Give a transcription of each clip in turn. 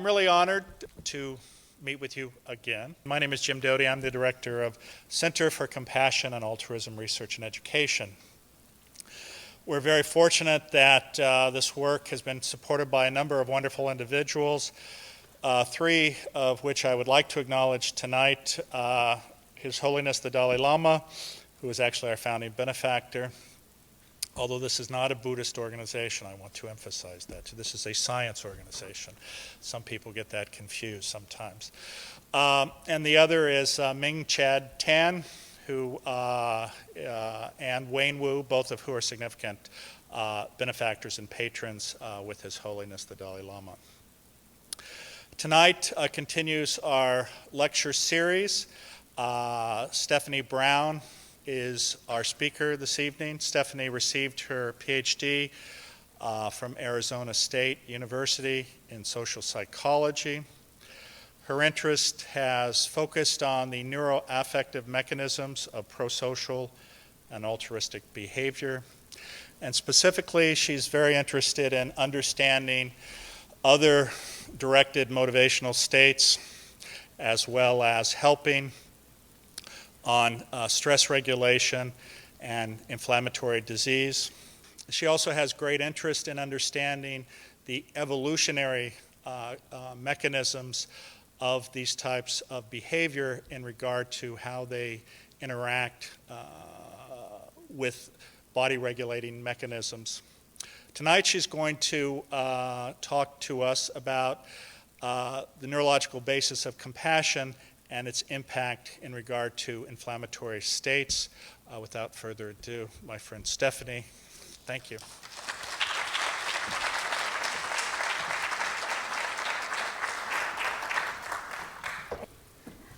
I'm really honored to meet with you again. My name is Jim Doty. I'm the director of Center for Compassion and Altruism Research and Education. We're very fortunate that this work has been supported by a number of wonderful individuals, three of which I would like to acknowledge tonight. His Holiness the Dalai Lama, who is actually our founding benefactor. Although this is not a Buddhist organization, I want to emphasize that. This is a science organization. Some people get that confused sometimes. And the other is Ming Chad Tan, who, and Wayne Wu, both of who are significant benefactors and patrons with His Holiness the Dalai Lama. Tonight continues our lecture series. Stephanie Brown is our speaker this evening. Stephanie received her PhD from Arizona State University in social psychology. Her interest has focused on the neuro-affective mechanisms of prosocial and altruistic behavior. And specifically, she's very interested in understanding other directed motivational states, as well as helping on stress regulation and inflammatory disease. She also has great interest in understanding the evolutionary mechanisms of these types of behavior in regard to how they interact with body regulating mechanisms. Tonight she's going to talk to us about the neurological basis of compassion and its impact in regard to inflammatory states. Without further ado, my friend Stephanie, thank you.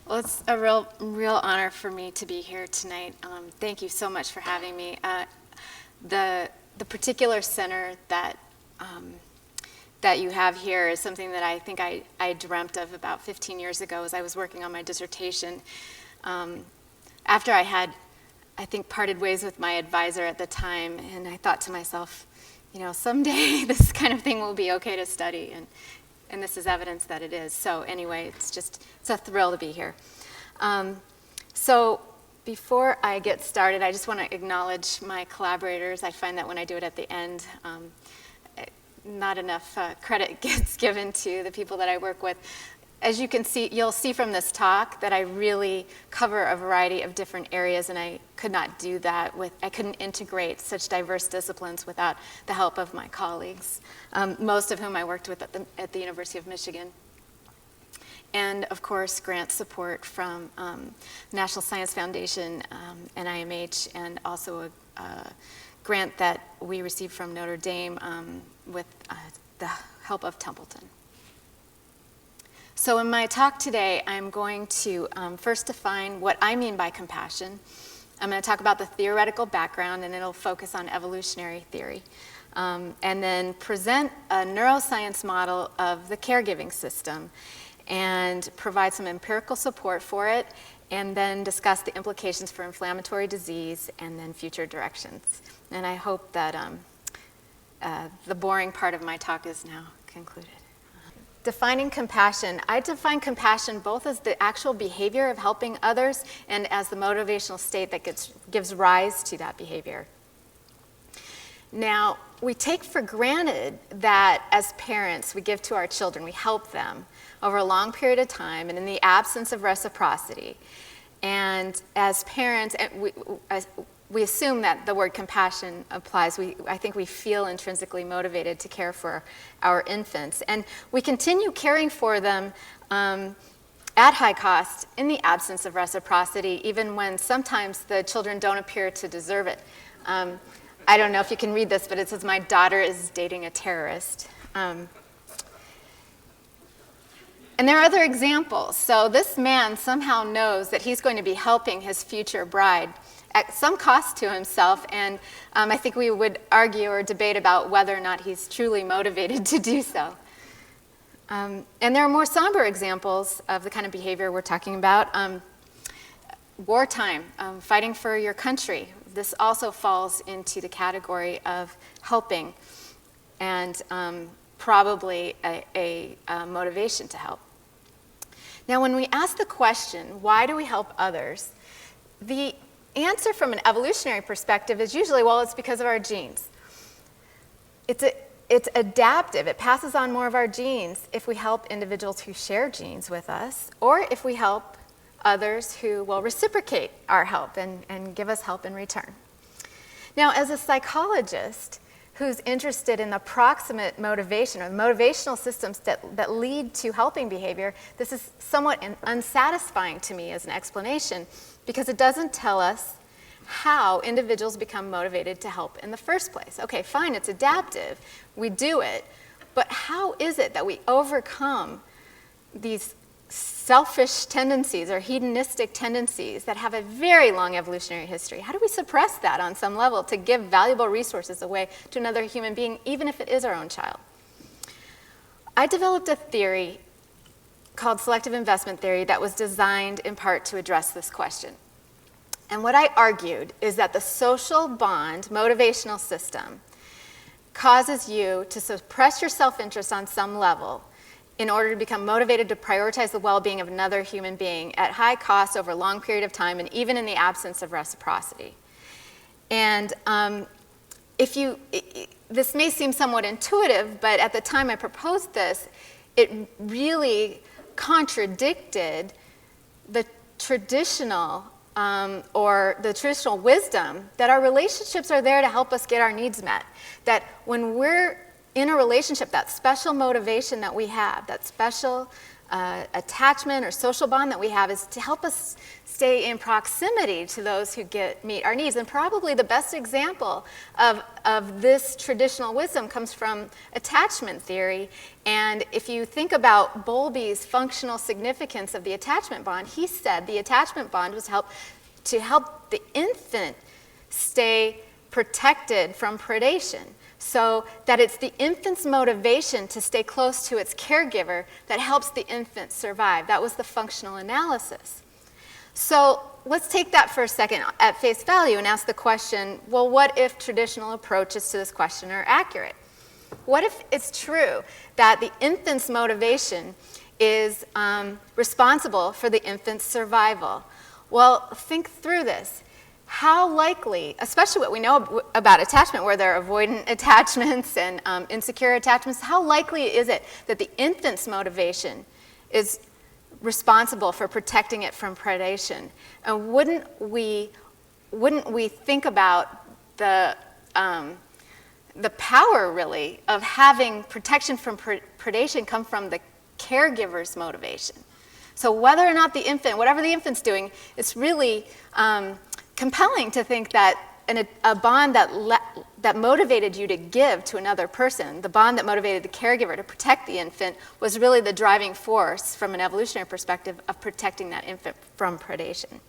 Well, it's a real honor for me to be here tonight. Thank you so much for having me. The particular center that you have here is something that I think I dreamt of about 15 years ago as I was working on my dissertation. After I had, I think, parted ways with my advisor at the time, and I thought to myself, you know, someday this kind of thing will be okay to study, and this is evidence that it is. So anyway, it's a thrill to be here. So before I get started, I just want to acknowledge my collaborators. I find that when I do it at the end, not enough credit gets given to the people that I work with. As you can see, you'll see from this talk that I really cover a variety of different areas, and I could not do that I couldn't integrate such diverse disciplines without the help of my colleagues, most of whom I worked with at the University of Michigan. And of course, grant support from National Science Foundation, NIMH, and also a grant that we received from Notre Dame with the help of Templeton. So in my talk today, I'm going to first define what I mean by compassion. I'm going to talk about the theoretical background, and it'll focus on evolutionary theory. And then present a neuroscience model of the caregiving system and provide some empirical support for it, and then discuss the implications for inflammatory disease and then future directions. And I hope that the boring part of my talk is now concluded. Defining compassion. I define compassion both as the actual behavior of helping others and as the motivational state that gives rise to that behavior. Now, we take for granted that as parents, we give to our children, we help them over a long period of time and in the absence of reciprocity. And as parents, we assume that the word compassion applies. I think we feel intrinsically motivated to care for our infants. And we continue caring for them at high cost in the absence of reciprocity, even when sometimes the children don't appear to deserve it. I don't know if you can read this, but it says, "My daughter is dating a terrorist." And there are other examples. So this man somehow knows that he's going to be helping his future bride at some cost to himself, and I think we would argue or debate about whether or not he's truly motivated to do so. And there are more somber examples of the kind of behavior we're talking about. Wartime, fighting for your country. This also falls into the category of helping. And probably a motivation to help. Now, when we ask the question, why do we help others? The answer from an evolutionary perspective is usually, well, it's because of our genes. It's adaptive. It passes on more of our genes if we help individuals who share genes with us, or if we help others who will reciprocate our help and give us help in return. Now, as a psychologist who's interested in the proximate motivation or the motivational systems that lead to helping behavior, this is somewhat unsatisfying to me as an explanation because it doesn't tell us how individuals become motivated to help in the first place. Okay, fine, it's adaptive, we do it, but how is it that we overcome these selfish tendencies or hedonistic tendencies that have a very long evolutionary history? How do we suppress that on some level to give valuable resources away to another human being, even if it is our own child? I developed a theory called selective investment theory that was designed in part to address this question. And what I argued is that the social bond motivational system causes you to suppress your self-interest on some level in order to become motivated to prioritize the well-being of another human being at high cost over a long period of time and even in the absence of reciprocity. And this may seem somewhat intuitive, but at the time I proposed this, it really contradicted the traditional wisdom that our relationships are there to help us get our needs met. That when we're in a relationship, that special motivation that we have, that special attachment or social bond that we have is to help us stay in proximity to those who meet our needs. And probably the best example of this traditional wisdom comes from attachment theory. And if you think about Bowlby's functional significance of the attachment bond, he said the attachment bond was to help the infant stay protected from predation. So that it's the infant's motivation to stay close to its caregiver that helps the infant survive. That was the functional analysis. So let's take that for a second at face value and ask the question, well, what if traditional approaches to this question are accurate? What if it's true that the infant's motivation is responsible for the infant's survival? Well, think through this. How likely, especially what we know about attachment, where there are avoidant attachments and insecure attachments, how likely is it that the infant's motivation is responsible for protecting it from predation? And wouldn't we think about the power, really, of having protection from predation come from the caregiver's motivation? So whether or not the infant, whatever the infant's doing, it's really compelling to think that a bond that motivated you to give to another person, the bond that motivated the caregiver to protect the infant, was really the driving force from an evolutionary perspective of protecting that infant from predation.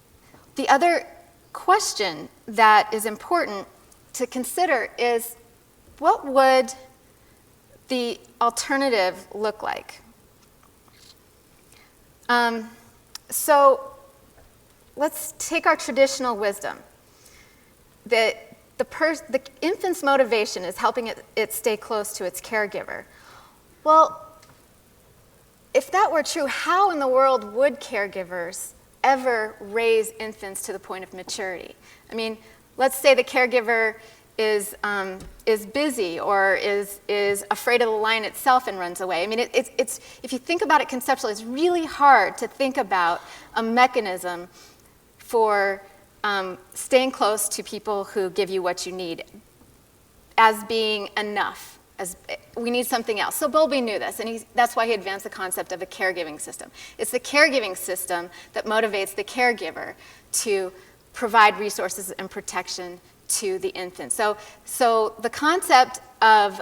The other question that is important to consider is, what would the alternative look like? So let's take our traditional wisdom. That the infant's motivation is helping it stay close to its caregiver. Well, if that were true, how in the world would caregivers ever raise infants to the point of maturity? I mean, let's say the caregiver is busy or is afraid of the lion itself and runs away. I mean, it's if you think about it conceptually, it's really hard to think about a mechanism for staying close to people who give you what you need as being enough. As we need something else. So Bowlby knew this, and that's why he advanced the concept of a caregiving system. It's the caregiving system that motivates the caregiver to provide resources and protection to the infant. So the concept of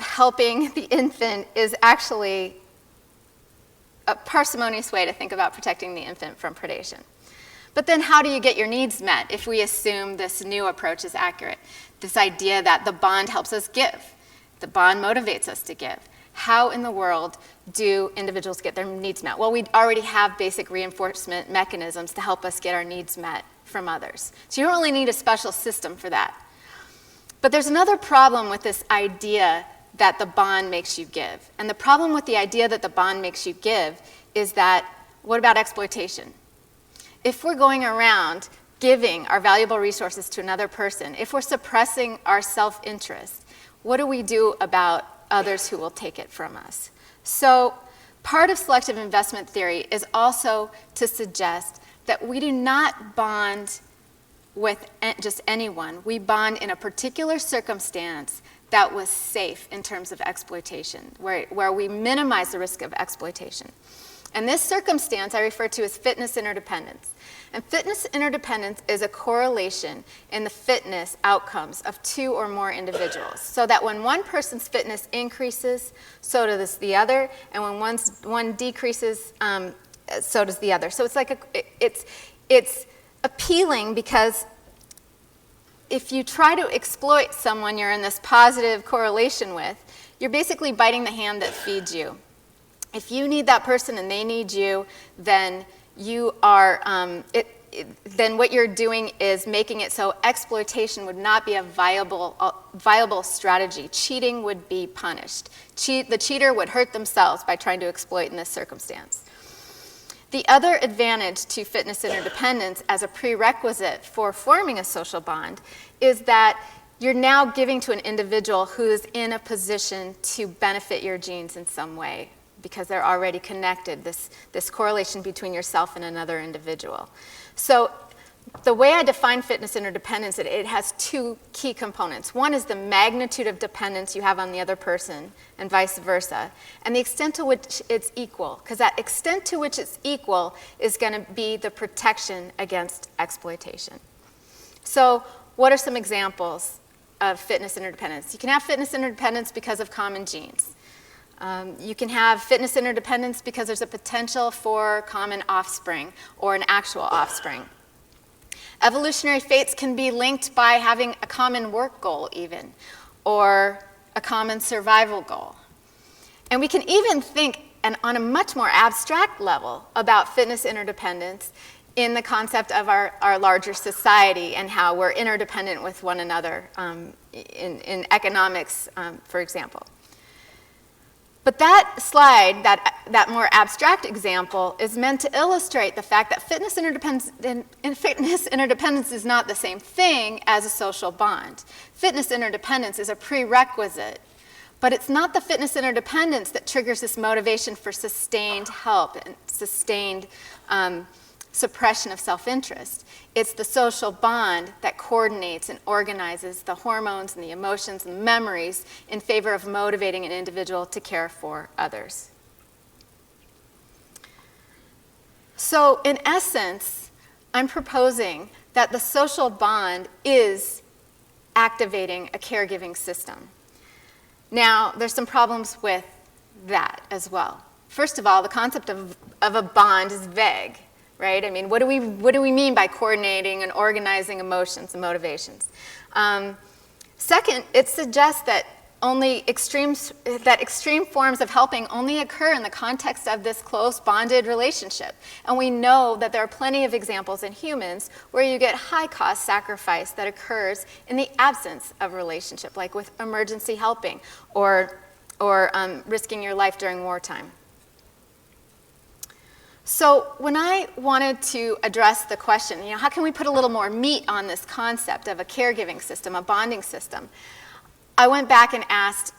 helping the infant is actually a parsimonious way to think about protecting the infant from predation. But then how do you get your needs met if we assume this new approach is accurate? This idea that the bond helps us give, the bond motivates us to give. How in the world do individuals get their needs met? Well, we already have basic reinforcement mechanisms to help us get our needs met from others. So you don't really need a special system for that. But there's another problem with this idea that the bond makes you give. And the problem with the idea that the bond makes you give is that, what about exploitation? If we're going around giving our valuable resources to another person, if we're suppressing our self-interest, what do we do about others who will take it from us? So part of selective investment theory is also to suggest that we do not bond with just anyone. We bond in a particular circumstance that was safe in terms of exploitation, where we minimize the risk of exploitation. And this circumstance I refer to as fitness interdependence. And fitness interdependence is a correlation in the fitness outcomes of two or more individuals. So that when one person's fitness increases, so does the other, and when one decreases, so does the other. So it's like it's appealing because if you try to exploit someone you're in this positive correlation with, you're basically biting the hand that feeds you. If you need that person and they need you, then you are, then what you're doing is making it so exploitation would not be a viable strategy. Cheating would be punished. The cheater would hurt themselves by trying to exploit in this circumstance. The other advantage to fitness interdependence as a prerequisite for forming a social bond is that you're now giving to an individual who is in a position to benefit your genes in some way, because they're already connected, this correlation between yourself and another individual. So the way I define fitness interdependence, it has two key components. One is the magnitude of dependence you have on the other person, and vice versa, and the extent to which it's equal, because that extent to which it's equal is going to be the protection against exploitation. So what are some examples of fitness interdependence? You can have fitness interdependence because of common genes. You can have fitness interdependence because there's a potential for common offspring or an actual offspring. Evolutionary fates can be linked by having a common work goal even, or a common survival goal. And we can even think, and on a much more abstract level, about fitness interdependence in the concept of our larger society and how we're interdependent with one another in economics, for example. But that slide, that more abstract example, is meant to illustrate the fact that fitness interdependence is not the same thing as a social bond. Fitness interdependence is a prerequisite, but it's not the fitness interdependence that triggers this motivation for sustained help and sustained suppression of self-interest. It's the social bond that coordinates and organizes the hormones and the emotions and the memories in favor of motivating an individual to care for others. So in essence, I'm proposing that the social bond is activating a caregiving system. Now, there's some problems with that as well. First of all, the concept of a bond is vague. Right? I mean, what do we mean by coordinating and organizing emotions and motivations? Second, it suggests that extreme forms of helping only occur in the context of this close bonded relationship. And we know that there are plenty of examples in humans where you get high-cost sacrifice that occurs in the absence of relationship, like with emergency helping or risking your life during wartime. So when I wanted to address the question, how can we put a little more meat on this concept of a caregiving system, a bonding system, I went back and asked,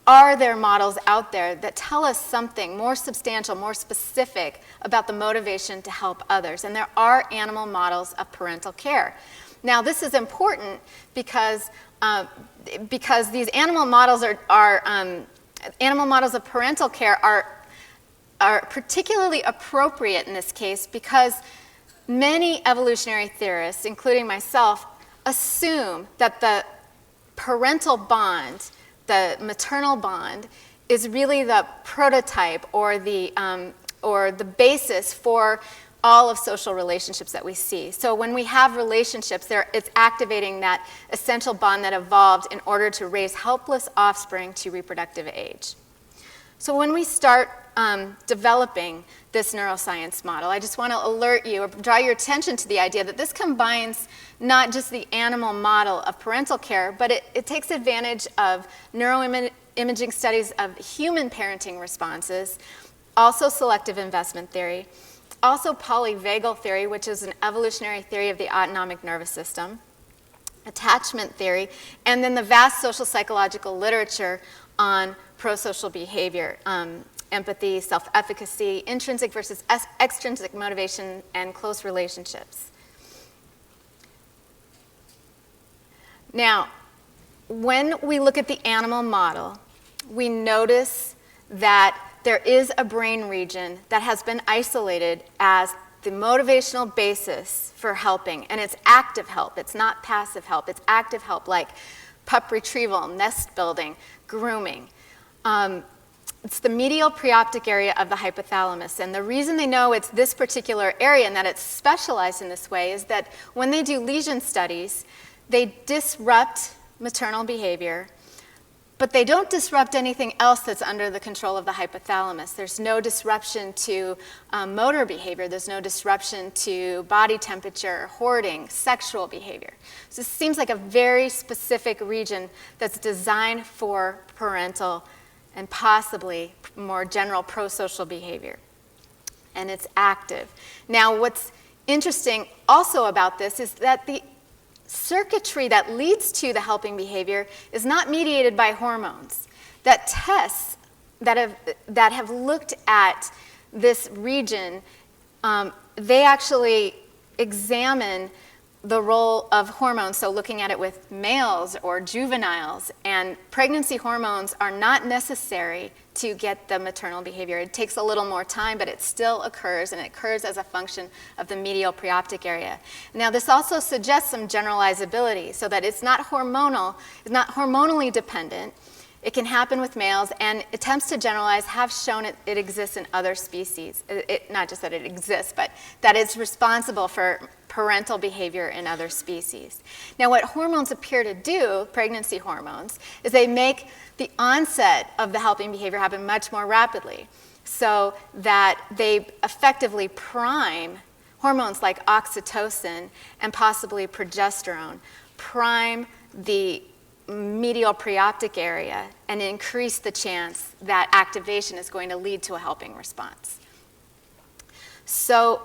are there models out there that tell us something more substantial, more specific about the motivation to help others? And there are animal models of parental care. Now, this is important because these animal models animal models of parental care are particularly appropriate in this case because many evolutionary theorists, including myself, assume that the parental bond, the maternal bond, is really the prototype or the basis for all of social relationships that we see. So when we have relationships, it's activating that essential bond that evolved in order to raise helpless offspring to reproductive age. So when we start developing this neuroscience model, I just want to alert you or draw your attention to the idea that this combines not just the animal model of parental care, but it takes advantage of neuroimaging studies of human parenting responses, also selective investment theory, also polyvagal theory, which is an evolutionary theory of the autonomic nervous system, attachment theory, and then the vast social psychological literature on prosocial behavior, empathy, self-efficacy, intrinsic versus extrinsic motivation, and close relationships. Now, when we look at the animal model, we notice that there is a brain region that has been isolated as the motivational basis for helping, and it's active help. It's not passive help. It's active help like pup retrieval, nest building, grooming. It's the medial preoptic area of the hypothalamus, and the reason they know it's this particular area and that it's specialized in this way is that when they do lesion studies, they disrupt maternal behavior, but they don't disrupt anything else that's under the control of the hypothalamus. There's no disruption to motor behavior. There's no disruption to body temperature, hoarding, sexual behavior. So this seems like a very specific region that's designed for parental and possibly more general prosocial behavior. And it's active. Now, what's interesting also about this is that the circuitry that leads to the helping behavior is not mediated by hormones. That tests that have looked at this region, they actually examine the role of hormones, so looking at it with males or juveniles, and pregnancy hormones are not necessary to get the maternal behavior. It takes a little more time, but it still occurs, and it occurs as a function of the medial preoptic area. Now, this also suggests some generalizability, so that it's not hormonally dependent. It can happen with males, and attempts to generalize have shown it exists in other species. Not just that it exists, but that it's responsible for parental behavior in other species. Now, what hormones appear to do, pregnancy hormones, is they make the onset of the helping behavior happen much more rapidly, so that they effectively prime hormones like oxytocin and possibly progesterone, prime the medial preoptic area and increase the chance that activation is going to lead to a helping response. So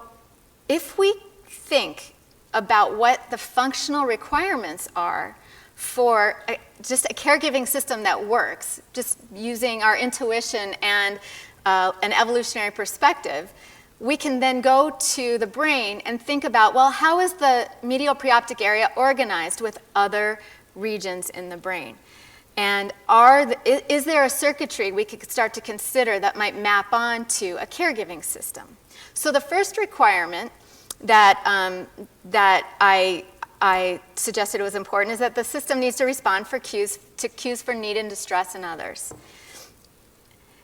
if we think about what the functional requirements are for just a caregiving system that works, just using our intuition and an evolutionary perspective, we can then go to the brain and think about, well, how is the medial preoptic area organized with other regions in the brain? And is there a circuitry we could start to consider that might map onto a caregiving system? So the first requirement that I suggested was important is that the system needs to respond to cues for need and distress in others.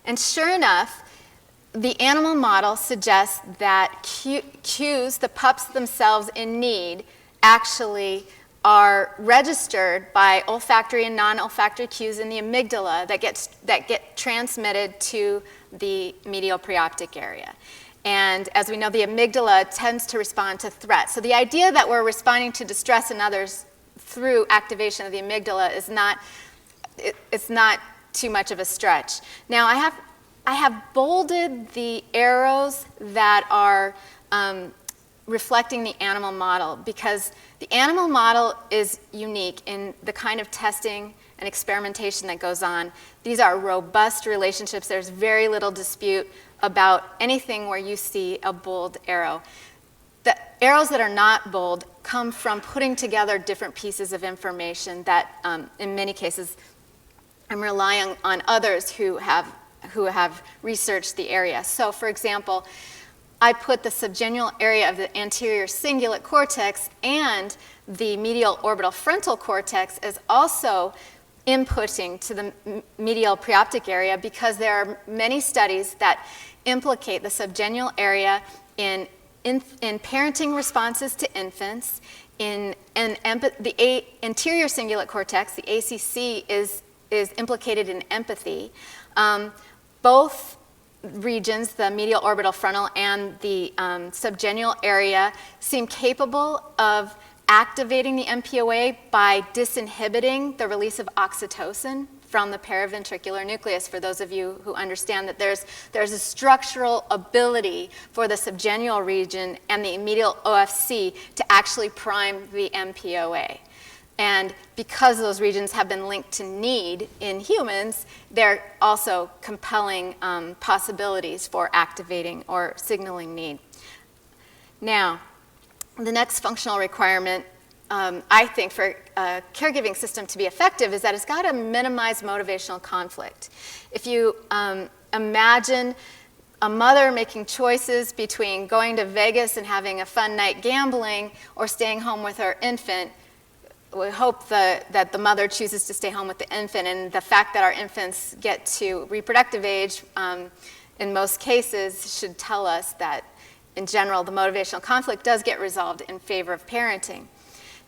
And sure enough, the animal model suggests that cues, the pups themselves in need, actually are registered by olfactory and non-olfactory cues in the amygdala that get transmitted to the medial preoptic area. And as we know, the amygdala tends to respond to threat. So the idea that we're responding to distress in others through activation of the amygdala is not too much of a stretch. Now, I have bolded the arrows that are reflecting the animal model, because the animal model is unique in the kind of testing and experimentation that goes on. These are robust relationships. There's very little dispute about anything where you see a bold arrow. The arrows that are not bold come from putting together different pieces of information that, in many cases, I'm relying on others who have researched the area. So, for example, I put the subgenual area of the anterior cingulate cortex and the medial orbital frontal cortex as also inputting to the medial preoptic area, because there are many studies that implicate the subgenual area in parenting responses to infants. The anterior cingulate cortex, the ACC, is implicated in empathy. both regions, the medial orbital frontal and the subgenual area, seem capable of activating the MPOA by disinhibiting the release of oxytocin from the paraventricular nucleus, for those of you who understand that there's a structural ability for the subgenual region and the medial OFC to actually prime the MPOA. And because those regions have been linked to need in humans, they're also compelling possibilities for activating or signaling need. Now, the next functional requirement, I think, for a caregiving system to be effective is that it's got to minimize motivational conflict. If you imagine a mother making choices between going to Vegas and having a fun night gambling or staying home with her infant, we hope that the mother chooses to stay home with the infant, and the fact that our infants get to reproductive age in most cases should tell us that in general the motivational conflict does get resolved in favor of parenting.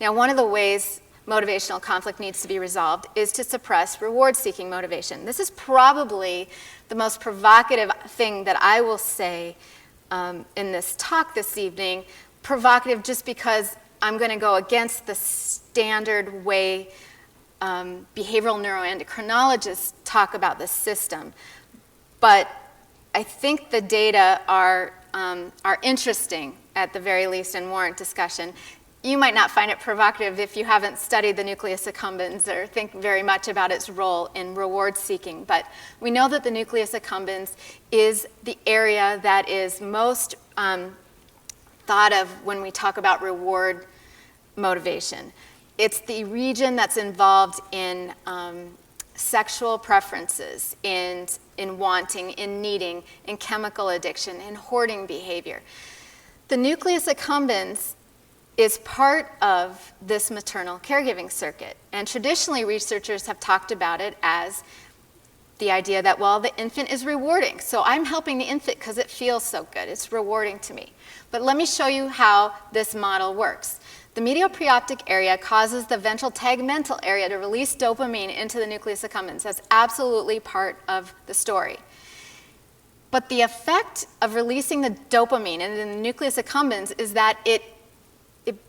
Now, one of the ways motivational conflict needs to be resolved is to suppress reward-seeking motivation. This is probably the most provocative thing that I will say in this talk this evening, provocative just because I'm going to go against the standard way behavioral neuroendocrinologists talk about this system. But I think the data are interesting at the very least and warrant discussion. You might not find it provocative if you haven't studied the nucleus accumbens or think very much about its role in reward seeking. But we know that the nucleus accumbens is the area that is most thought of when we talk about reward motivation. It's the region that's involved in sexual preferences, in wanting, in needing, in chemical addiction, in hoarding behavior. The nucleus accumbens is part of this maternal caregiving circuit. And traditionally, researchers have talked about it as the idea that, well, the infant is rewarding. So I'm helping the infant because it feels so good. It's rewarding to me. But let me show you how this model works. The medial preoptic area causes the ventral tegmental area to release dopamine into the nucleus accumbens. That's absolutely part of the story. But the effect of releasing the dopamine in the nucleus accumbens is that it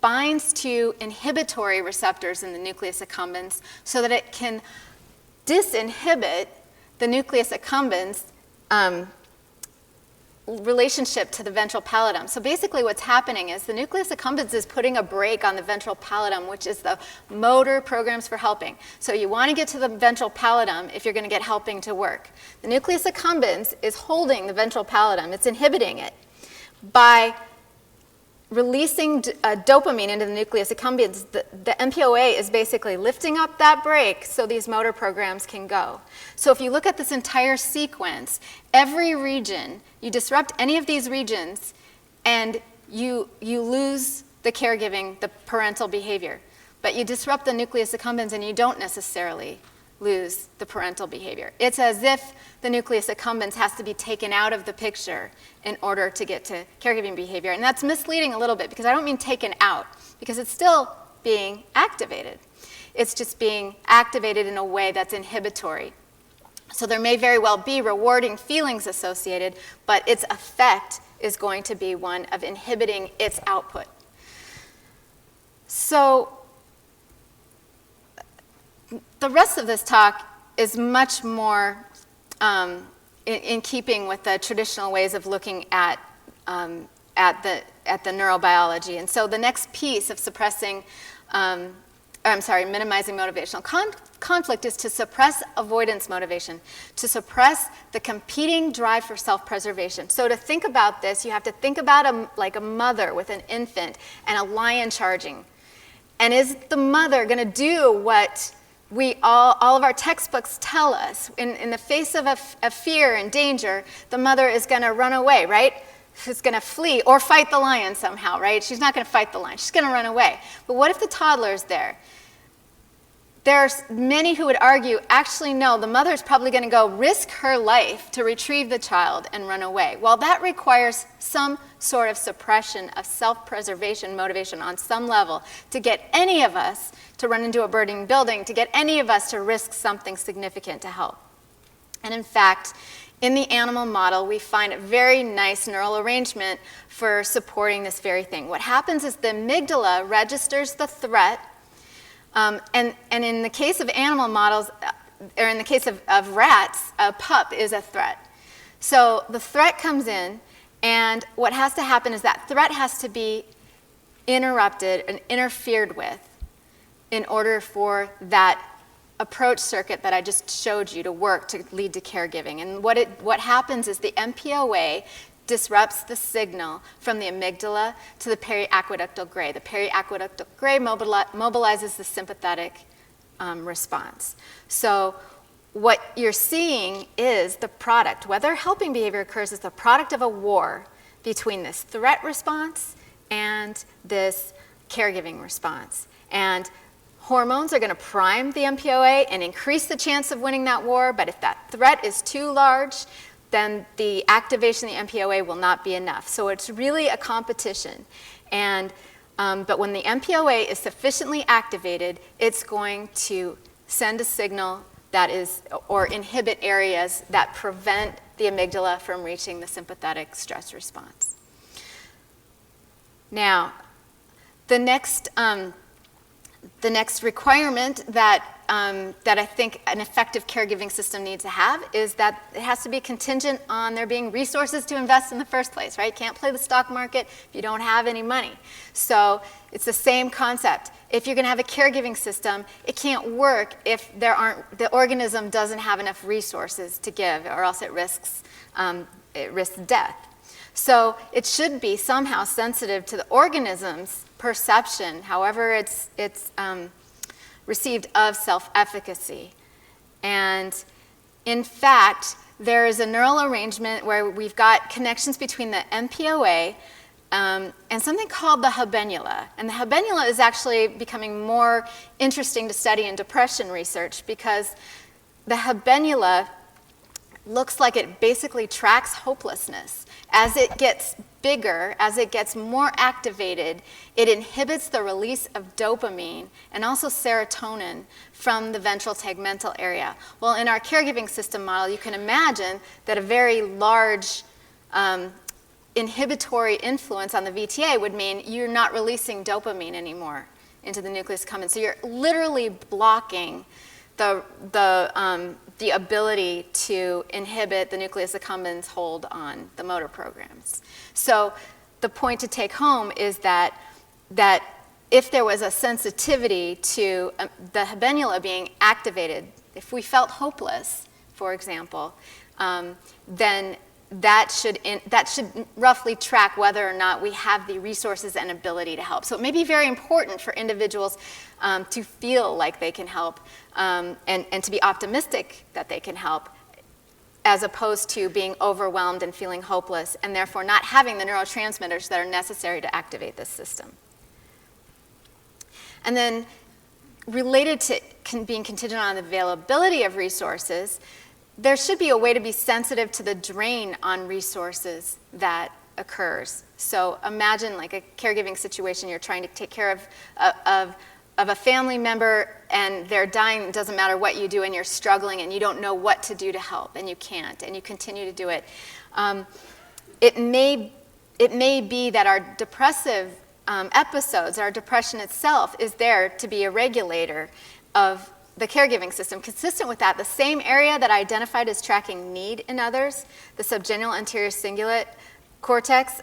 binds to inhibitory receptors in the nucleus accumbens so that it can disinhibit the nucleus accumbens relationship to the ventral pallidum. So basically what's happening is the nucleus accumbens is putting a brake on the ventral pallidum, which is the motor programs for helping. So you want to get to the ventral pallidum if you're going to get helping to work. The nucleus accumbens is holding the ventral pallidum. It's inhibiting it. By releasing dopamine into the nucleus accumbens, the MPOA is basically lifting up that brake so these motor programs can go. So if you look at this entire sequence, every region, you disrupt any of these regions and you lose the caregiving, the parental behavior. But you disrupt the nucleus accumbens and you don't necessarily lose the parental behavior. It's as if the nucleus accumbens has to be taken out of the picture in order to get to caregiving behavior. And that's misleading a little bit because I don't mean taken out, because it's still being activated. It's just being activated in a way that's inhibitory. So there may very well be rewarding feelings associated, but its effect is going to be one of inhibiting its output. So the rest of this talk is much more in keeping with the traditional ways of looking at the neurobiology. And so the next piece of minimizing motivational conflict is to suppress avoidance motivation, to suppress the competing drive for self-preservation. So to think about this, you have to think about like a mother with an infant and a lion charging. And is the mother going to do what all of our textbooks tell us? In the face of a fear and danger, the mother is going to run away, right? She's going to flee or fight the lion somehow, right? She's not going to fight the lion. She's going to run away. But what if the toddler is there? There's many who would argue, actually, no, the mother's probably going to go risk her life to retrieve the child and run away. Well, that requires some sort of suppression of self-preservation motivation on some level to get any of us to run into a burning building, to get any of us to risk something significant to help. And in fact, in the animal model, we find a very nice neural arrangement for supporting this very thing. What happens is the amygdala registers the threat, and in the case of animal models, or in the case of rats, a pup is a threat. So the threat comes in, and what has to happen is that threat has to be interrupted and interfered with in order for that approach circuit that I just showed you to work to lead to caregiving. And what happens is the MPOA disrupts the signal from the amygdala to the periaqueductal gray. The periaqueductal gray mobilizes the sympathetic response. So what you're seeing is the product, whether helping behavior occurs, is the product of a war between this threat response and this caregiving response. And hormones are going to prime the MPOA and increase the chance of winning that war, but if that threat is too large, then the activation of the MPOA will not be enough. So it's really a competition. And, but when the MPOA is sufficiently activated, it's going to send a signal that is, or inhibit areas that prevent the amygdala from reaching the sympathetic stress response. Now, the next requirement that I think an effective caregiving system needs to have is that it has to be contingent on there being resources to invest in the first place, right? You can't play the stock market if you don't have any money. So it's the same concept. If you're going to have a caregiving system, it can't work if the organism doesn't have enough resources to give, or else it risks death. So it should be somehow sensitive to the organism's perception, however it's received, of self-efficacy. And in fact, there is a neural arrangement where we've got connections between the MPOA and something called the habenula. And the habenula is actually becoming more interesting to study in depression research, because the habenula looks like it basically tracks hopelessness. As it gets bigger, as it gets more activated, it inhibits the release of dopamine and also serotonin from the ventral tegmental area. Well, in our caregiving system model, you can imagine that a very large inhibitory influence on the VTA would mean you're not releasing dopamine anymore into the nucleus accumbens. So you're literally blocking the ability to inhibit the nucleus accumbens' hold on the motor programs. So the point to take home is that if there was a sensitivity to the habenula being activated, if we felt hopeless, for example, then that should roughly track whether or not we have the resources and ability to help. So it may be very important for individuals to feel like they can help and to be optimistic that they can help, as opposed to being overwhelmed and feeling hopeless and therefore not having the neurotransmitters that are necessary to activate this system. And then related to being contingent on the availability of resources, there should be a way to be sensitive to the drain on resources that occurs. So imagine like a caregiving situation, you're trying to take care of a family member and they're dying, it doesn't matter what you do, and you're struggling and you don't know what to do to help, and you can't, and you continue to do it. It may be that our depressive episodes, our depression itself, is there to be a regulator of the caregiving system. Consistent with that, the same area that I identified as tracking need in others, the subgenual anterior cingulate cortex,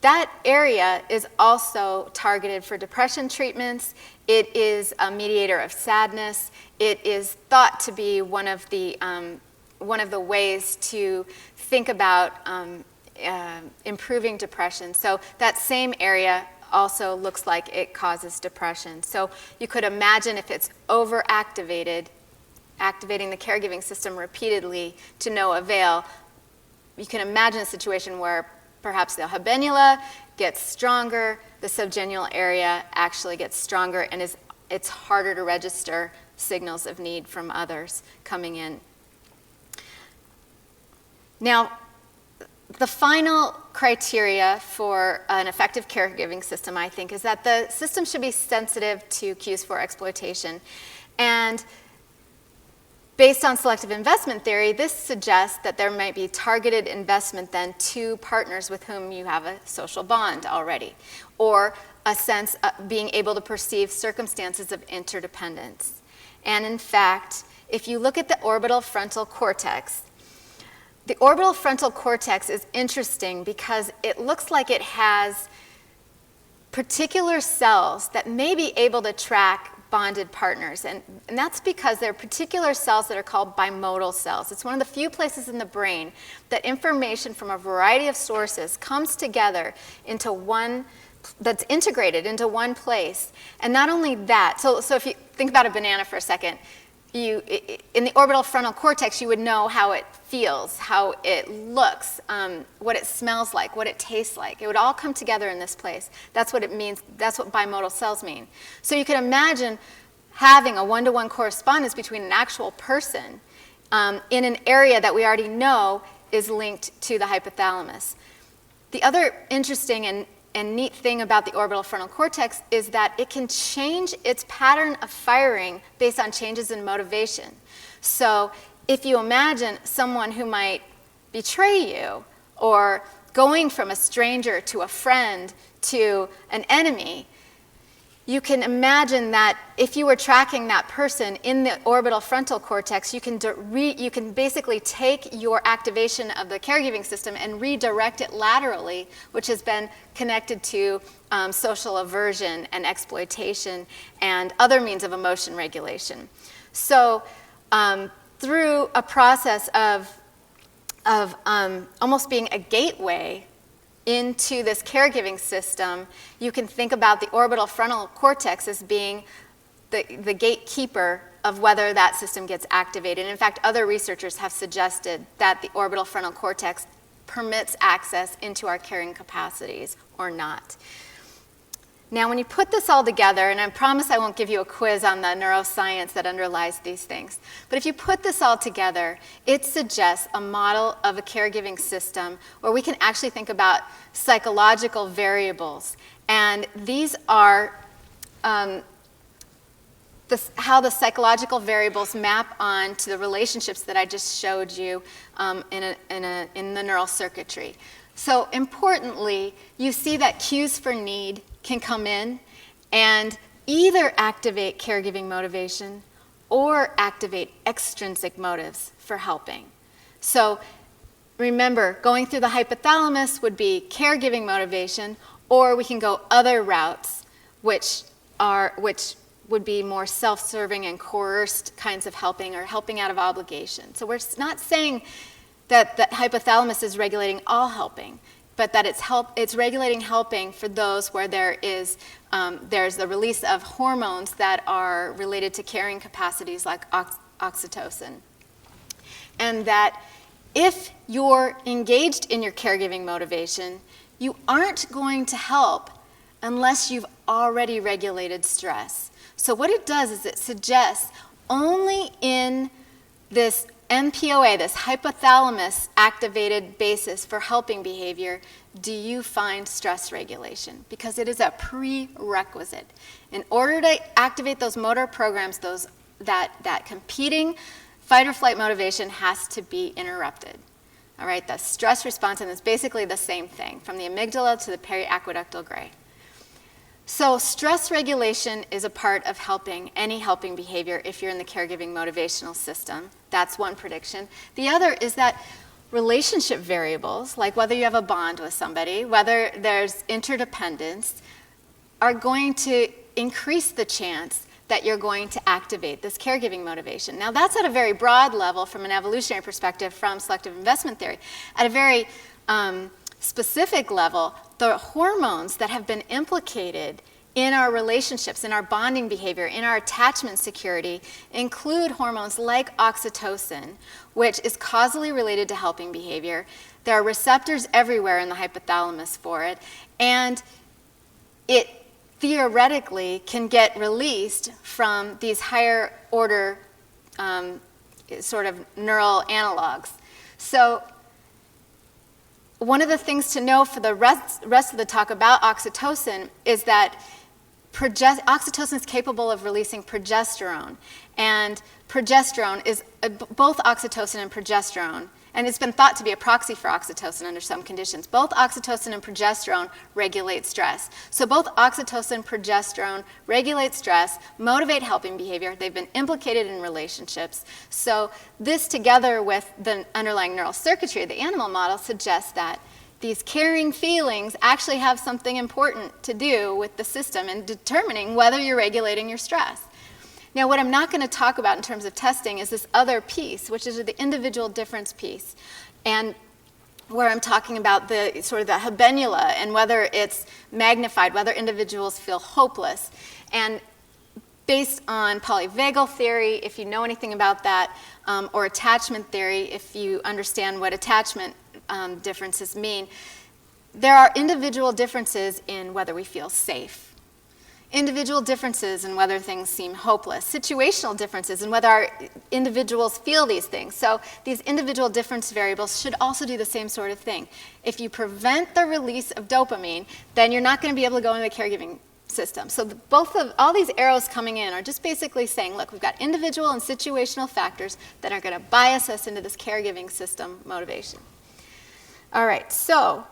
that area is also targeted for depression treatments. It is a mediator of sadness. It is thought to be one of the ways to think about improving depression. So that same area also looks like it causes depression. So you could imagine if it's overactivated, activating the caregiving system repeatedly to no avail, you can imagine a situation where perhaps the habenula gets stronger, the subgenual area actually gets stronger, and it's harder to register signals of need from others coming in. Now, the final criteria for an effective caregiving system, I think, is that the system should be sensitive to cues for exploitation. And based on selective investment theory, this suggests that there might be targeted investment then to partners with whom you have a social bond already, or a sense of being able to perceive circumstances of interdependence. And in fact, if you look at the orbital frontal cortex, the orbital frontal cortex is interesting because it looks like it has particular cells that may be able to track bonded partners. And that's because there are particular cells that are called bimodal cells. It's one of the few places in the brain that information from a variety of sources comes together into one, that's integrated into one place. And not only that, so if you think about a banana for a second, in the orbital frontal cortex, you would know how it feels, how it looks, what it smells like, what it tastes like. It would all come together in this place. That's what it means. That's what bimodal cells mean. So you can imagine having a one-to-one correspondence between an actual person in an area that we already know is linked to the hypothalamus. The other interesting and neat thing about the orbital frontal cortex is that it can change its pattern of firing based on changes in motivation. So if you imagine someone who might betray you, or going from a stranger to a friend to an enemy, you can imagine that if you were tracking that person in the orbital frontal cortex, you can basically take your activation of the caregiving system and redirect it laterally, which has been connected to social aversion and exploitation and other means of emotion regulation. So through a process of almost being a gateway into this caregiving system, you can think about the orbital frontal cortex as being the gatekeeper of whether that system gets activated. In fact, other researchers have suggested that the orbital frontal cortex permits access into our caring capacities or not. Now, when you put this all together, and I promise I won't give you a quiz on the neuroscience that underlies these things, but if you put this all together, it suggests a model of a caregiving system where we can actually think about psychological variables. And these are how the psychological variables map on to the relationships that I just showed you in the neural circuitry. So importantly, you see that cues for need can come in and either activate caregiving motivation or activate extrinsic motives for helping. So remember, going through the hypothalamus would be caregiving motivation, or we can go other routes, which would be more self-serving and coerced kinds of helping, or helping out of obligation. So we're not saying that the hypothalamus is regulating all helping, but that it's regulating helping for those where there's the release of hormones that are related to caring capacities like oxytocin. And that if you're engaged in your caregiving motivation, you aren't going to help unless you've already regulated stress. So what it does is it suggests only in this MPOA, this hypothalamus activated basis for helping behavior, do you find stress regulation? Because it is a prerequisite. In order to activate those motor programs, that competing fight or flight motivation has to be interrupted. All right, the stress response, and it's basically the same thing, from the amygdala to the periaqueductal gray. So stress regulation is a part of any helping behavior if you're in the caregiving motivational system. That's one prediction. The other is that relationship variables, like whether you have a bond with somebody, whether there's interdependence, are going to increase the chance that you're going to activate this caregiving motivation. Now, that's at a very broad level from an evolutionary perspective from selective investment theory. At a very specific level, the hormones that have been implicated in our relationships, in our bonding behavior, in our attachment security, include hormones like oxytocin, which is causally related to helping behavior. There are receptors everywhere in the hypothalamus for it, and it theoretically can get released from these higher order sort of neural analogs. So one of the things to know for the rest of the talk about oxytocin is that oxytocin is capable of releasing progesterone. And progesterone is, both oxytocin and progesterone, and it's been thought to be a proxy for oxytocin under some conditions. Both oxytocin and progesterone regulate stress. So both oxytocin and progesterone regulate stress, motivate helping behavior. They've been implicated in relationships. So this, together with the underlying neural circuitry of the animal model, suggests that these caring feelings actually have something important to do with the system in determining whether you're regulating your stress. Now, what I'm not going to talk about in terms of testing is this other piece, which is the individual difference piece, and where I'm talking about the sort of the habenula and whether it's magnified, whether individuals feel hopeless. And based on polyvagal theory, if you know anything about that, or attachment theory, if you understand what attachment differences mean, there are individual differences in whether we feel safe. Individual differences in whether things seem hopeless, situational differences in whether our individuals feel these things. So these individual difference variables should also do the same sort of thing. If you prevent the release of dopamine, then you're not going to be able to go into the caregiving system. So all these arrows coming in are just basically saying, look, we've got individual and situational factors that are going to bias us into this caregiving system motivation. All right, so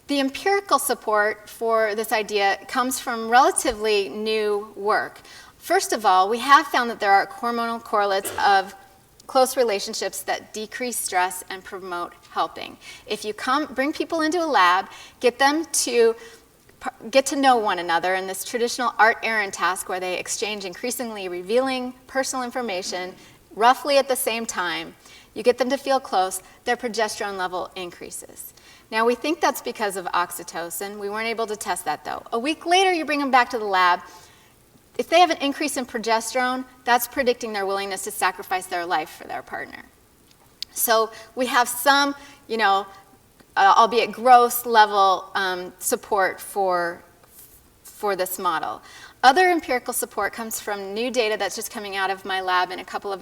the empirical support for this idea comes from relatively new work. First of all, we have found that there are hormonal correlates of close relationships that decrease stress and promote helping. If you bring people into a lab, get them to get to know one another in this traditional art-errand task where they exchange increasingly revealing personal information roughly at the same time, you get them to feel close, their progesterone level increases. Now, we think that's because of oxytocin. We weren't able to test that, though. A week later, you bring them back to the lab. If they have an increase in progesterone, that's predicting their willingness to sacrifice their life for their partner. So we have some, albeit gross level support for this model. Other empirical support comes from new data that's just coming out of my lab in a couple of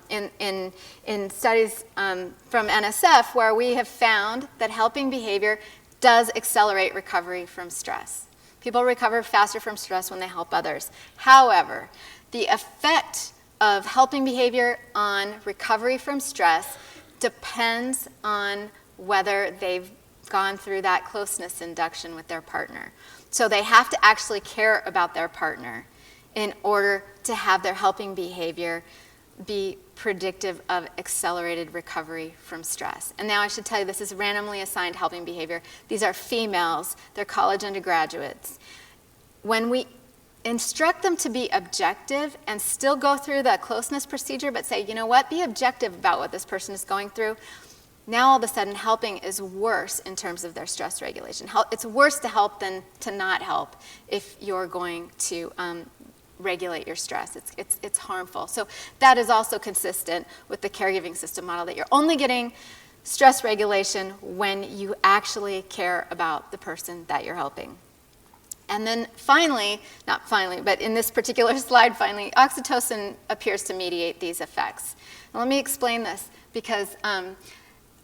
in studies from NSF, where we have found that helping behavior does accelerate recovery from stress. People recover faster from stress when they help others. However, the effect of helping behavior on recovery from stress depends on whether they've gone through that closeness induction with their partner. So they have to actually care about their partner in order to have their helping behavior be predictive of accelerated recovery from stress. And now I should tell you, this is randomly assigned helping behavior. These are females. They're college undergraduates. When we instruct them to be objective and still go through the closeness procedure, but say, you know what, be objective about what this person is going through, now all of a sudden helping is worse in terms of their stress regulation. It's worse to help than to not help if you're going to regulate your stress. It's harmful. So that is also consistent with the caregiving system model, that you're only getting stress regulation when you actually care about the person that you're helping. And then finally, not finally, but in this particular slide, finally, oxytocin appears to mediate these effects. Now, let me explain this, because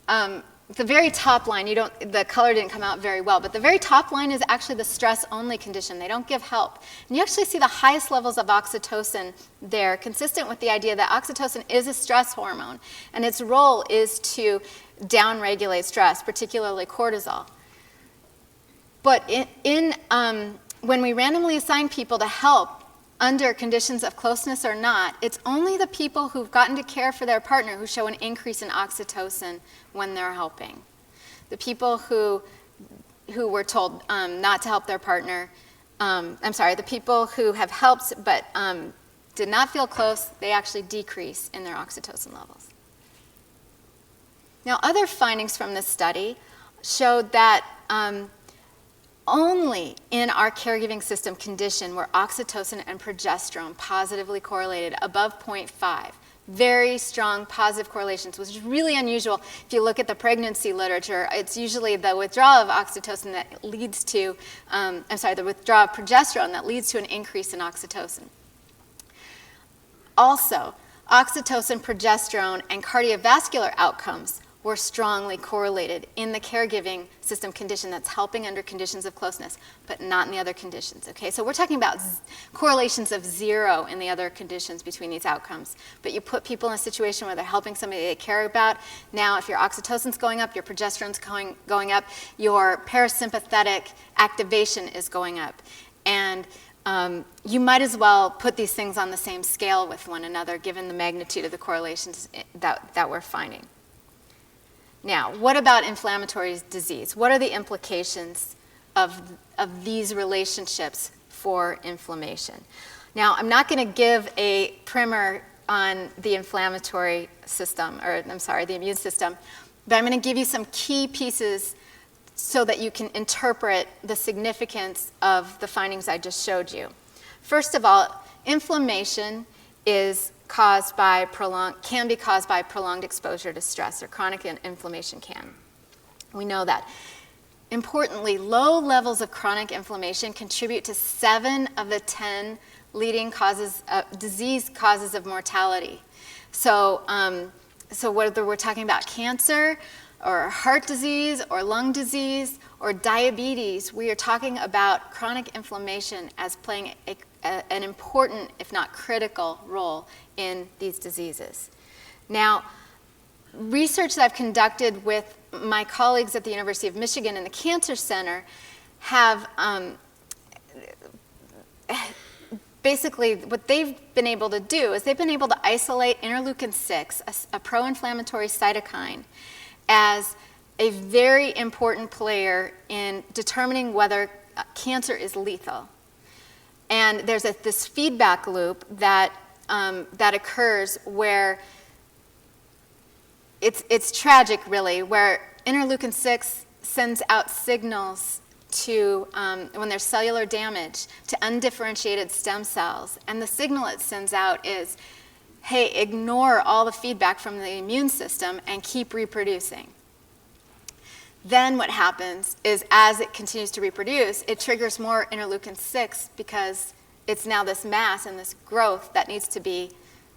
the very top line, the color didn't come out very well, but the very top line is actually the stress-only condition. They don't give help. And you actually see the highest levels of oxytocin there, consistent with the idea that oxytocin is a stress hormone, and its role is to downregulate stress, particularly cortisol. But when we randomly assign people to help under conditions of closeness or not, it's only the people who've gotten to care for their partner who show an increase in oxytocin when they're helping. The people who were told not to help their partner, the people who have helped but did not feel close, they actually decrease in their oxytocin levels. Now, other findings from this study showed that only in our caregiving system condition were oxytocin and progesterone positively correlated above 0.5. Very strong positive correlations, which is really unusual. If you look at the pregnancy literature, it's usually the withdrawal of oxytocin that leads to, the withdrawal of progesterone that leads to an increase in oxytocin. Also, oxytocin, progesterone, and cardiovascular outcomes were strongly correlated in the caregiving system condition that's helping under conditions of closeness, but not in the other conditions, okay? So we're talking about correlations of 0 in the other conditions between these outcomes. But you put people in a situation where they're helping somebody they care about. Now, if your oxytocin's going up, your progesterone's going up, your parasympathetic activation is going up. And you might as well put these things on the same scale with one another, given the magnitude of the correlations that we're finding. Now, what about inflammatory disease? What are the implications of these relationships for inflammation? Now, I'm not going to give a primer on the inflammatory system, or I'm sorry, the immune system, but I'm going to give you some key pieces so that you can interpret the significance of the findings I just showed you. First of all, inflammation can be caused by prolonged exposure to stress, or chronic inflammation can. We know that. Importantly, low levels of chronic inflammation contribute to 7 of the 10 leading disease causes of mortality. So whether we're talking about cancer, or heart disease, or lung disease, or diabetes, we are talking about chronic inflammation as playing an important, if not critical, role in these diseases. Now, research that I've conducted with my colleagues at the University of Michigan in the Cancer Center have basically, what they've been able to do is they've been able to isolate interleukin-6, a pro-inflammatory cytokine, as a very important player in determining whether cancer is lethal. And there's this feedback loop that occurs where it's tragic, really, where interleukin-6 sends out signals to, when there's cellular damage, to undifferentiated stem cells. And the signal it sends out is, hey, ignore all the feedback from the immune system and keep reproducing. Then what happens is, as it continues to reproduce, it triggers more interleukin-6 because it's now this mass and this growth that needs to be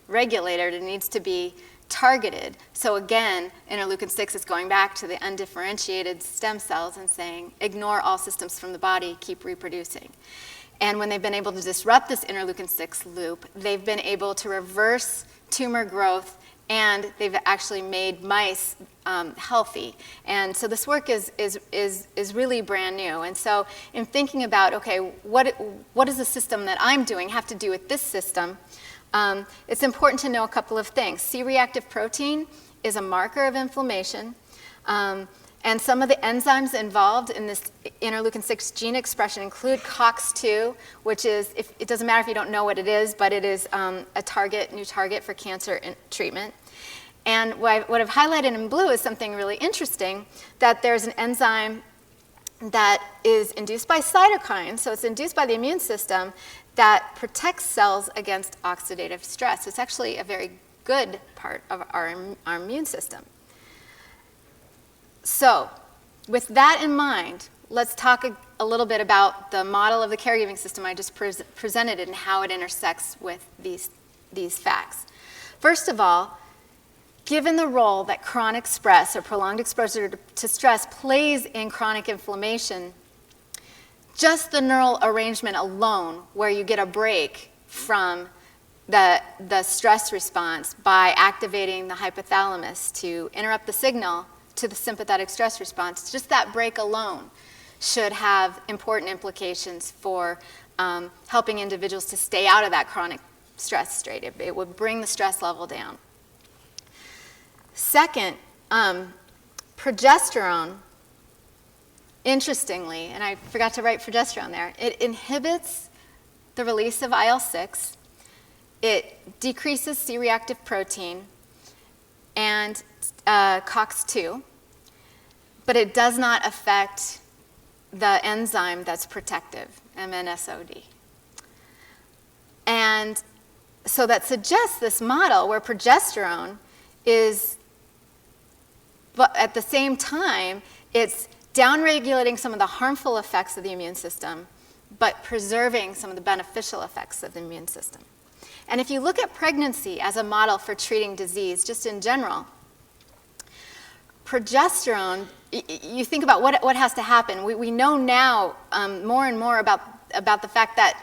regulated. It needs to be targeted. So again, interleukin-6 is going back to the undifferentiated stem cells and saying, ignore all systems from the body, keep reproducing. And when they've been able to disrupt this interleukin-6 loop, they've been able to reverse tumor growth, and they've actually made mice healthy. And so this work is really brand new. And so in thinking about, okay, what does the system that I'm doing have to do with this system, it's important to know a couple of things. C-reactive protein is a marker of inflammation. And some of the enzymes involved in this interleukin-6 gene expression include COX-2, which is, it doesn't matter if you don't know what it is, but it is a new target for cancer treatment. And what I've highlighted in blue is something really interesting, that there's an enzyme that is induced by cytokines, so it's induced by the immune system, that protects cells against oxidative stress. It's actually a very good part of our immune system. So, with that in mind, let's talk a little bit about the model of the caregiving system I just presented and how it intersects with these facts. First of all, given the role that chronic stress or prolonged exposure to stress plays in chronic inflammation, just the neural arrangement alone, where you get a break from the stress response by activating the hypothalamus to interrupt the signal to the sympathetic stress response, just that break alone should have important implications for helping individuals to stay out of that chronic stress state. It would bring the stress level down. Second, progesterone, interestingly, and I forgot to write progesterone there, it inhibits the release of IL-6, it decreases C-reactive protein, and COX-2, but it does not affect the enzyme that's protective, MNSOD. And so that suggests this model where progesterone is, but at the same time, it's downregulating some of the harmful effects of the immune system, but preserving some of the beneficial effects of the immune system. And if you look at pregnancy as a model for treating disease, just in general, progesterone, you think about what has to happen. We know now more and more about the fact that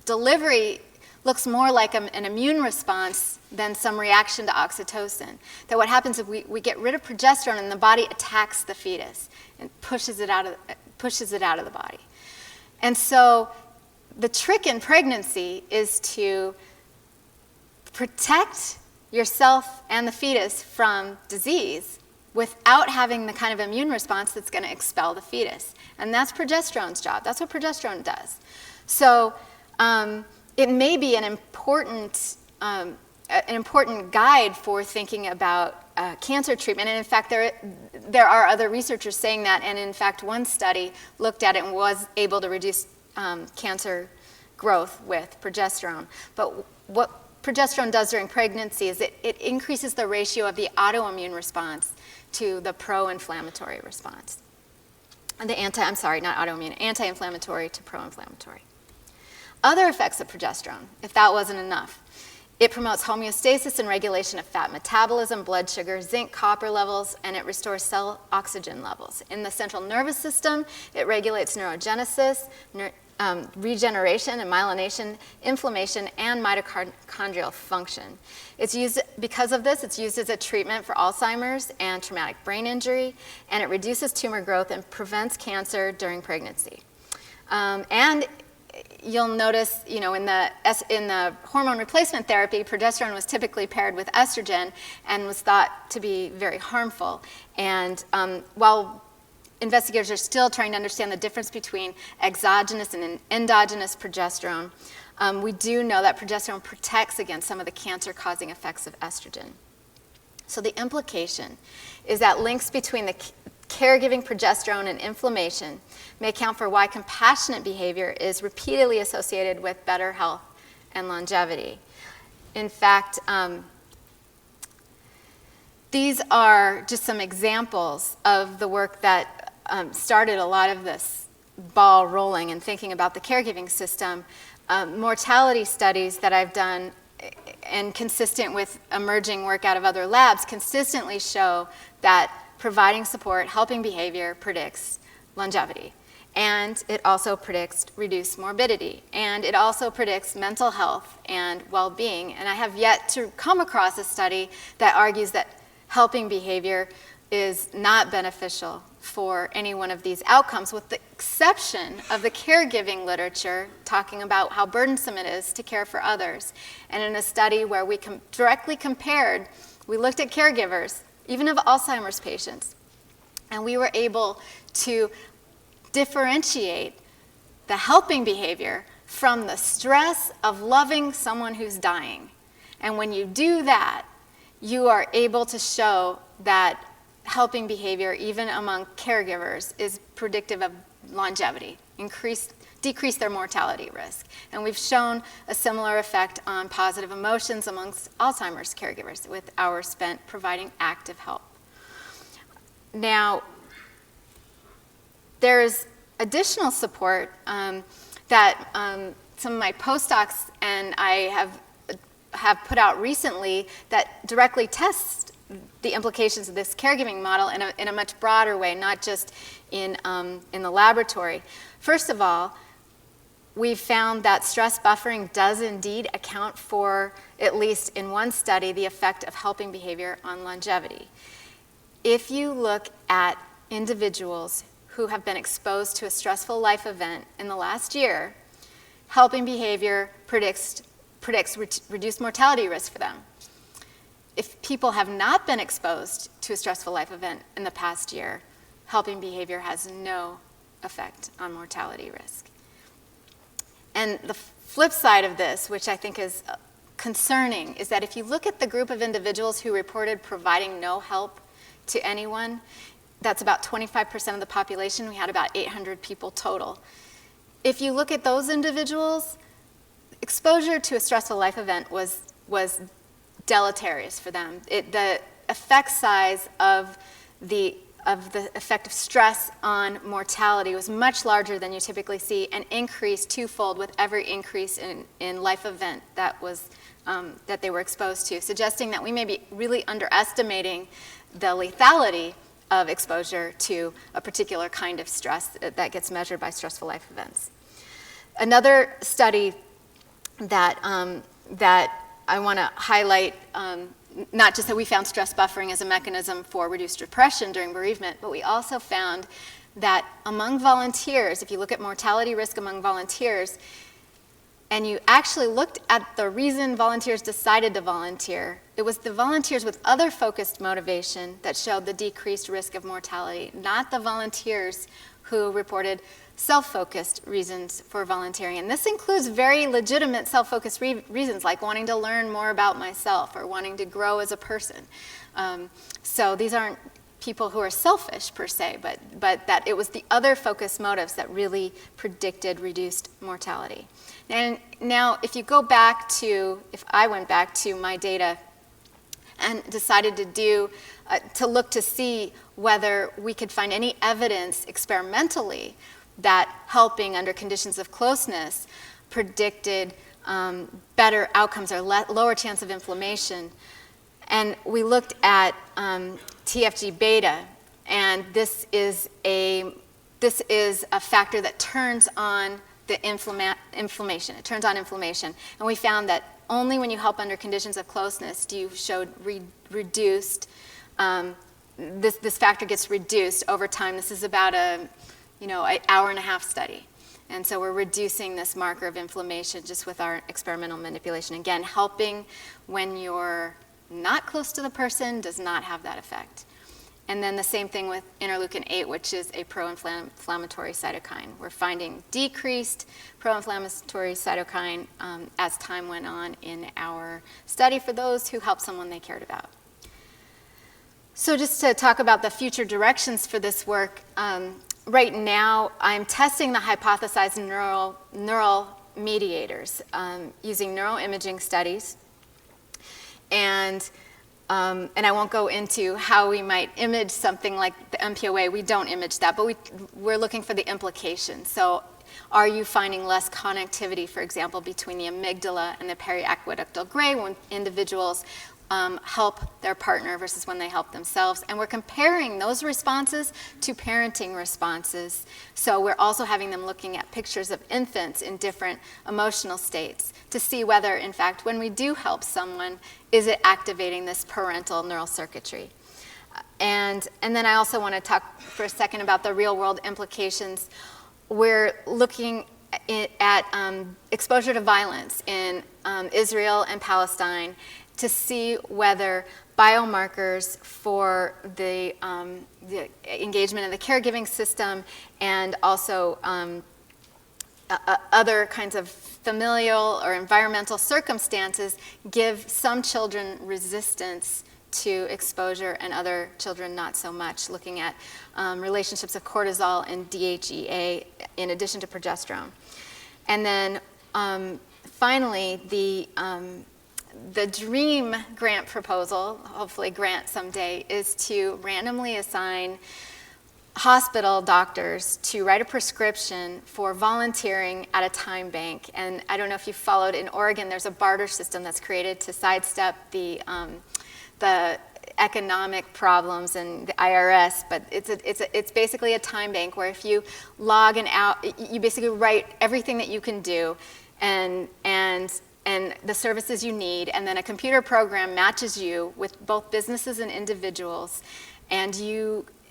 delivery looks more like an immune response than some reaction to oxytocin. That what happens is we get rid of progesterone and the body attacks the fetus and pushes it out of the body. And so the trick in pregnancy is to protect yourself and the fetus from disease without having the kind of immune response that's going to expel the fetus. And that's progesterone's job. That's what progesterone does. So it may be an important guide for thinking about cancer treatment. And in fact, there are other researchers saying that. And in fact, one study looked at it and was able to reduce cancer growth with progesterone. But what progesterone does during pregnancy is it increases the ratio of the autoimmune response to the pro-inflammatory response. And anti-inflammatory to pro-inflammatory. Other effects of progesterone, if that wasn't enough, it promotes homeostasis and regulation of fat metabolism, blood sugar, zinc, copper levels, and it restores cell oxygen levels. In the central nervous system, it regulates neurogenesis, regeneration and myelination, inflammation, and mitochondrial function. Because of this, it's used as a treatment for Alzheimer's and traumatic brain injury, and it reduces tumor growth and prevents cancer during pregnancy. And you'll notice, in the hormone replacement therapy, progesterone was typically paired with estrogen and was thought to be very harmful. And while investigators are still trying to understand the difference between exogenous and endogenous progesterone, we do know that progesterone protects against some of the cancer-causing effects of estrogen. So the implication is that links between the caregiving progesterone and inflammation may account for why compassionate behavior is repeatedly associated with better health and longevity. In fact, these are just some examples of the work that started a lot of this ball rolling and thinking about the caregiving system. Mortality studies that I've done and consistent with emerging work out of other labs consistently show that providing support, helping behavior predicts longevity. And it also predicts reduced morbidity. And it also predicts mental health and well-being. And I have yet to come across a study that argues that helping behavior is not beneficial for any one of these outcomes, with the exception of the caregiving literature talking about how burdensome it is to care for others. And in a study where we directly compared, we looked at caregivers, even of Alzheimer's patients, and we were able to differentiate the helping behavior from the stress of loving someone who's dying. And when you do that, you are able to show that helping behavior, even among caregivers, is predictive of longevity, decrease their mortality risk. And we've shown a similar effect on positive emotions amongst Alzheimer's caregivers with hours spent providing active help. Now, there's additional support that some of my postdocs and I have put out recently that directly tests the implications of this caregiving model in a much broader way, not just in the laboratory. First of all, we've found that stress buffering does indeed account for, at least in one study, the effect of helping behavior on longevity. If you look at individuals who have been exposed to a stressful life event in the last year, helping behavior predicts reduced mortality risk for them. If people have not been exposed to a stressful life event in the past year, helping behavior has no effect on mortality risk. And the flip side of this, which I think is concerning, is that if you look at the group of individuals who reported providing no help to anyone, that's about 25% of the population. We had about 800 people total. If you look at those individuals, exposure to a stressful life event was deleterious for them. The effect size of the effect of stress on mortality was much larger than you typically see, and increased twofold with every increase in life event that they were exposed to, suggesting that we may be really underestimating the lethality of exposure to a particular kind of stress that gets measured by stressful life events. Another study that I want to highlight, not just that we found stress buffering as a mechanism for reduced depression during bereavement, but we also found that among volunteers, if you look at mortality risk among volunteers, and you actually looked at the reason volunteers decided to volunteer, it was the volunteers with other focused motivation that showed the decreased risk of mortality, not the volunteers who reported self-focused reasons for volunteering. And this includes very legitimate self-focused reasons, like wanting to learn more about myself or wanting to grow as a person. So these aren't people who are selfish per se, but that it was the other focused motives that really predicted reduced mortality. And now if you go back to, if I went back to my data and decided to look to see whether we could find any evidence experimentally that helping under conditions of closeness predicted better outcomes or lower chance of inflammation. And we looked at TFG beta, and this is a factor that turns on the inflammation. It turns on inflammation. And we found that only when you help under conditions of closeness do you show reduced, this factor gets reduced over time. This is about an hour and a half study. And so we're reducing this marker of inflammation just with our experimental manipulation. Again, helping when you're not close to the person does not have that effect. And then the same thing with interleukin-8, which is a pro-inflammatory cytokine. We're finding decreased pro-inflammatory cytokine as time went on in our study for those who helped someone they cared about. So just to talk about the future directions for this work, right now I'm testing the hypothesized neural mediators using neuroimaging studies. And I won't go into how we might image something like the MPOA. We don't image that, but we're looking for the implications. So are you finding less connectivity, for example, between the amygdala and the periaqueductal gray when individuals help their partner versus when they help themselves? And we're comparing those responses to parenting responses. So we're also having them looking at pictures of infants in different emotional states to see whether, in fact, when we do help someone, is it activating this parental neural circuitry? And then I also want to talk for a second about the real-world implications. We're looking at exposure to violence in Israel and Palestine to see whether biomarkers for the engagement in the caregiving system and also other kinds of familial or environmental circumstances give some children resistance to exposure and other children not so much, looking at relationships of cortisol and DHEA in addition to progesterone. And then finally, the dream grant proposal, hopefully grant someday, is to randomly assign hospital doctors to write a prescription for volunteering at a time bank. And I don't know if you followed, in Oregon there's a barter system that's created to sidestep the economic problems and the IRS, but it's basically a time bank where if you log an out, you basically write everything that you can do and the services you need, and then a computer program matches you with both businesses and individuals, and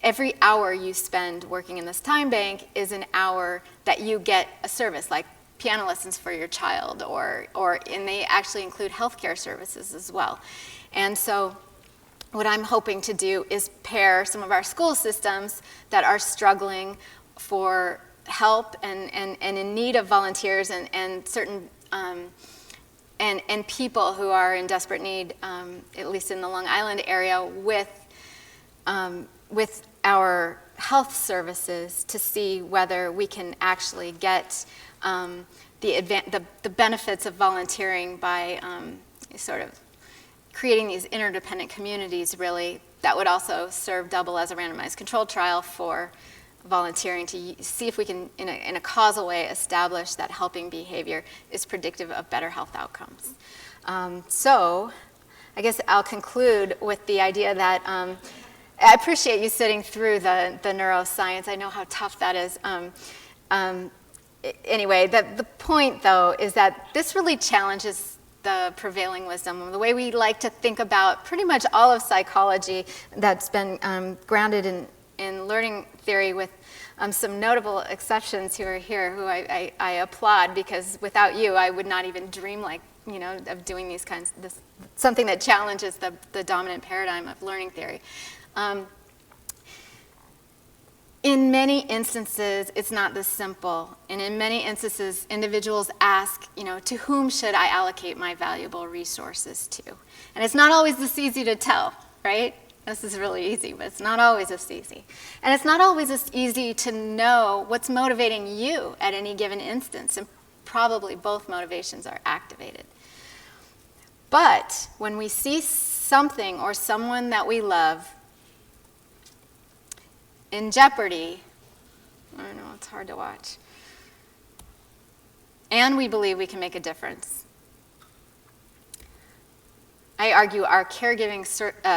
every hour you spend working in this time bank is an hour that you get a service, like piano lessons for your child, and they actually include healthcare services as well. And so what I'm hoping to do is pair some of our school systems that are struggling for help and in need of volunteers and certain and people who are in desperate need, at least in the Long Island area, with our health services to see whether we can actually get the benefits of volunteering by sort of creating these interdependent communities, really, that would also serve double as a randomized controlled trial for volunteering to see if we can, in a causal way, establish that helping behavior is predictive of better health outcomes. So I guess I'll conclude with the idea that I appreciate you sitting through the neuroscience. I know how tough that is. Anyway, the point, though, is that this really challenges the prevailing wisdom, the way we like to think about pretty much all of psychology that's been grounded in learning theory, with some notable exceptions who are here, who I applaud, because without you, I would not even dream of doing these kinds, something that challenges the dominant paradigm of learning theory. In many instances, it's not this simple. And in many instances, individuals ask, to whom should I allocate my valuable resources to? And it's not always this easy to tell, right? This is really easy, but it's not always this easy. And it's not always this easy to know what's motivating you at any given instance. And probably both motivations are activated. But when we see something or someone that we love in jeopardy, I don't know, it's hard to watch, and we believe we can make a difference, I argue our caregiving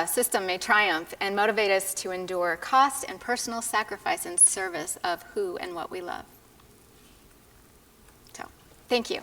system may triumph and motivate us to endure cost and personal sacrifice in service of who and what we love. So, thank you.